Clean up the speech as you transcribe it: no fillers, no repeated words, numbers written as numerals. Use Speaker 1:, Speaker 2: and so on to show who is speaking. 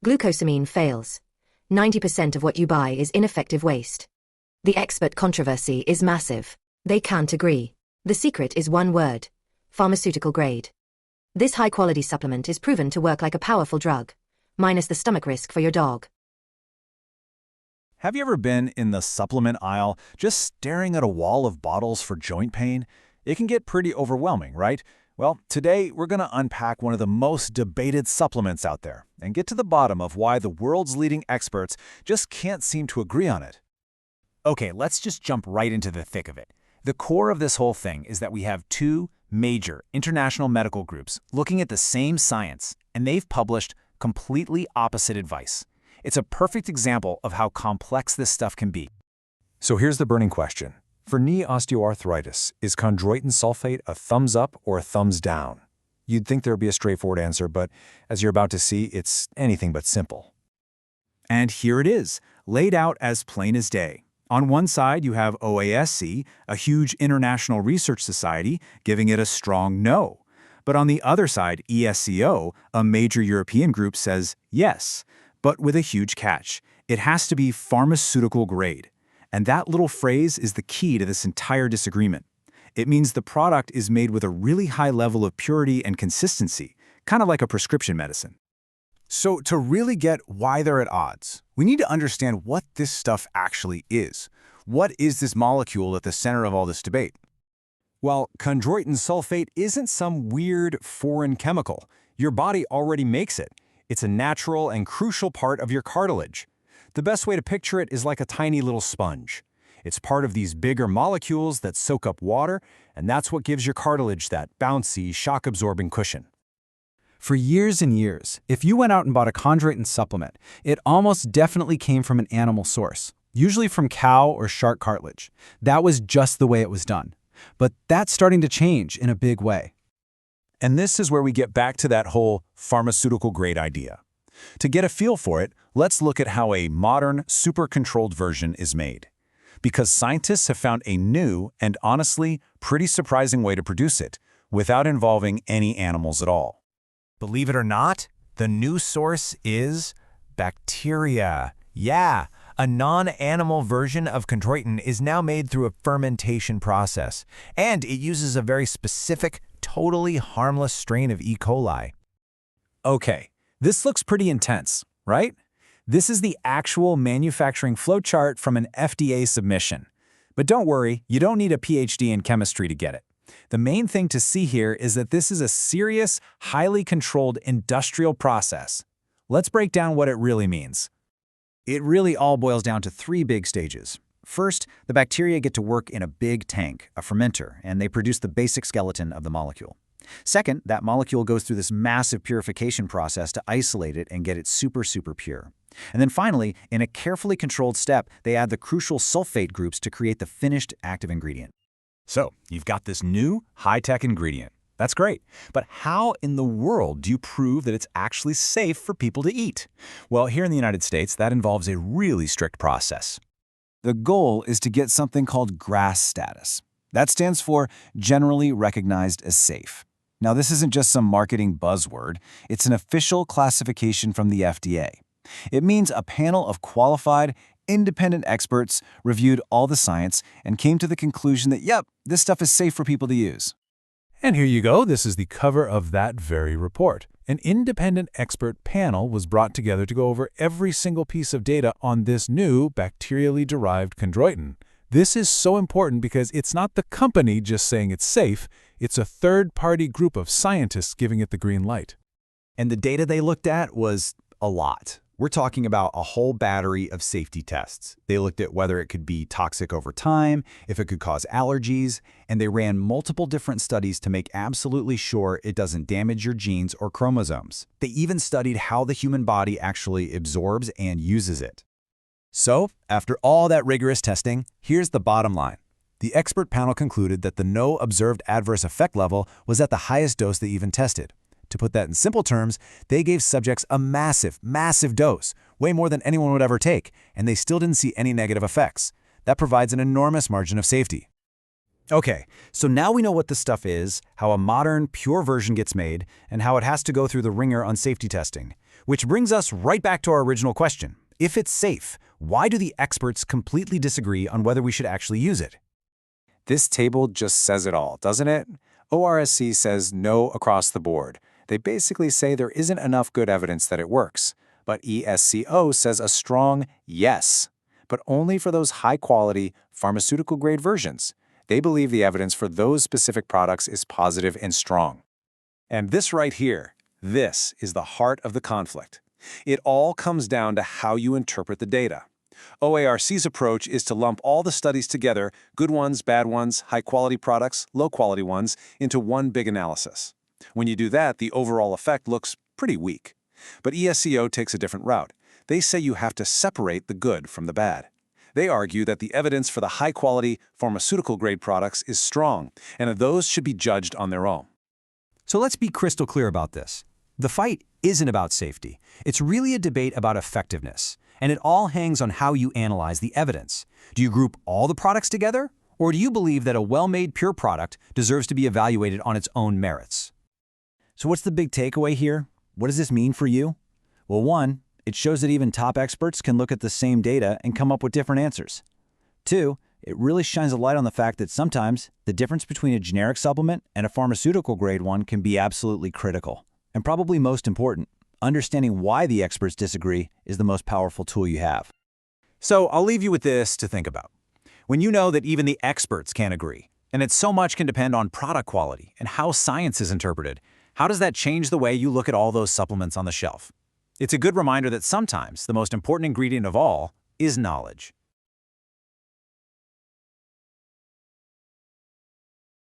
Speaker 1: Glucosamine fails. 90% of what you buy is ineffective waste. The expert controversy is massive. They can't agree. The secret is one word: pharmaceutical grade. This high-quality supplement is proven to work like a powerful drug, minus the stomach risk for your dog.
Speaker 2: Have you ever been in the supplement aisle just staring at a wall of bottles for joint pain? It can get pretty overwhelming, right? Well, today we're going to unpack one of the most debated supplements out there and get to the bottom of why the world's leading experts just can't seem to agree on it.
Speaker 3: Okay, let's just jump right into the thick of it. The core of this whole thing is that we have two major international medical groups looking at the same science, and they've published completely opposite advice. It's a perfect example of how complex this stuff can be.
Speaker 4: So here's the burning question. For knee osteoarthritis, is chondroitin sulfate a thumbs up or a thumbs down? You'd think there'd be a straightforward answer, but as you're about to see, it's anything but simple.
Speaker 3: And here it is, laid out as plain as day. On one side, you have OARSI, a huge international research society, giving it a strong no. But on the other side, ESCEO, a major European group, says yes, but with a huge catch. It has to be pharmaceutical grade. And that little phrase is the key to this entire disagreement. It means the product is made with a really high level of purity and consistency, kind of like a prescription medicine.
Speaker 2: So to really get why they're at odds, we need to understand what this stuff actually is. What is this molecule at the center of all this debate? Well, chondroitin sulfate isn't some weird foreign chemical. Your body already makes it. It's a natural and crucial part of your cartilage. The best way to picture it is like a tiny little sponge. It's part of these bigger molecules that soak up water, and that's what gives your cartilage that bouncy, shock-absorbing cushion.
Speaker 5: For years and years, if you went out and bought a chondroitin supplement, it almost definitely came from an animal source, usually from cow or shark cartilage. That was just the way it was done. But that's starting to change in a big way.
Speaker 2: And this is where we get back to that whole pharmaceutical grade idea. To get a feel for it, let's look at how a modern, super-controlled version is made. Because scientists have found a new and honestly pretty surprising way to produce it without involving any animals at all.
Speaker 3: Believe it or not, the new source is bacteria. Yeah, a non-animal version of chondroitin is now made through a fermentation process, and it uses a very specific, totally harmless strain of E. coli.
Speaker 5: Okay, this looks pretty intense, right? This is the actual manufacturing flowchart from an FDA submission. But don't worry, you don't need a PhD in chemistry to get it. The main thing to see here is that this is a serious, highly controlled industrial process. Let's break down what it really means.
Speaker 3: It really all boils down to three big stages. First, the bacteria get to work in a big tank, a fermenter, and they produce the basic skeleton of the molecule. Second, that molecule goes through this massive purification process to isolate it and get it super pure. And then finally, in a carefully controlled step, they add the crucial sulfate groups to create the finished active ingredient.
Speaker 2: So, you've got this new, high-tech ingredient. That's great. But how in the world do you prove that it's actually safe for people to eat? Well, here in the United States, that involves a really strict process. The goal is to get something called GRAS status. That stands for Generally Recognized as Safe. Now, this isn't just some marketing buzzword. It's an official classification from the FDA. It means a panel of qualified, independent experts reviewed all the science and came to the conclusion that, yep, this stuff is safe for people to use.
Speaker 4: And here you go, this is the cover of that very report. An independent expert panel was brought together to go over every single piece of data on this new bacterially derived chondroitin. This is so important because it's not the company just saying it's safe, it's a third-party group of scientists giving it the green light.
Speaker 3: And the data they looked at was a lot. We're talking about a whole battery of safety tests. They looked at whether it could be toxic over time, if it could cause allergies, and they ran multiple different studies to make absolutely sure it doesn't damage your genes or chromosomes. They even studied how the human body actually absorbs and uses it. So, after all that rigorous testing, here's the bottom line. The expert panel concluded that the no observed adverse effect level was at the highest dose they even tested. To put that in simple terms, they gave subjects a massive dose, way more than anyone would ever take, and they still didn't see any negative effects. That provides an enormous margin of safety. Okay, so now we know what this stuff is, how a modern, pure version gets made, and how it has to go through the ringer on safety testing. Which brings us right back to our original question. If it's safe, why do the experts completely disagree on whether we should actually use it?
Speaker 5: This table just says it all, doesn't it? OARSI says no across the board. They basically say there isn't enough good evidence that it works. But ESCEO says a strong yes, but only for those high-quality, pharmaceutical-grade versions. They believe the evidence for those specific products is positive and strong. And this right here, this is the heart of the conflict. It all comes down to how you interpret the data. OARC's approach is to lump all the studies together, good ones, bad ones, high-quality products, low-quality ones, into one big analysis. When you do that, the overall effect looks pretty weak. But ESCEO takes a different route. They say you have to separate the good from the bad. They argue that the evidence for the high-quality, pharmaceutical-grade products is strong, and that those should be judged on their own.
Speaker 3: So let's be crystal clear about this. The fight isn't about safety. It's really a debate about effectiveness. And it all hangs on how you analyze the evidence. Do you group all the products together? Or do you believe that a well-made pure product deserves to be evaluated on its own merits? So what's the big takeaway here? What does this mean for you? Well, one, it shows that even top experts can look at the same data and come up with different answers. Two, it really shines a light on the fact that sometimes the difference between a generic supplement and a pharmaceutical-grade one can be absolutely critical. And probably most important, understanding why the experts disagree is the most powerful tool you have.
Speaker 2: So I'll leave you with this to think about. When you know that even the experts can't agree, and that so much can depend on product quality and how science is interpreted, how does that change the way you look at all those supplements on the shelf? It's a good reminder that sometimes the most important ingredient of all is knowledge.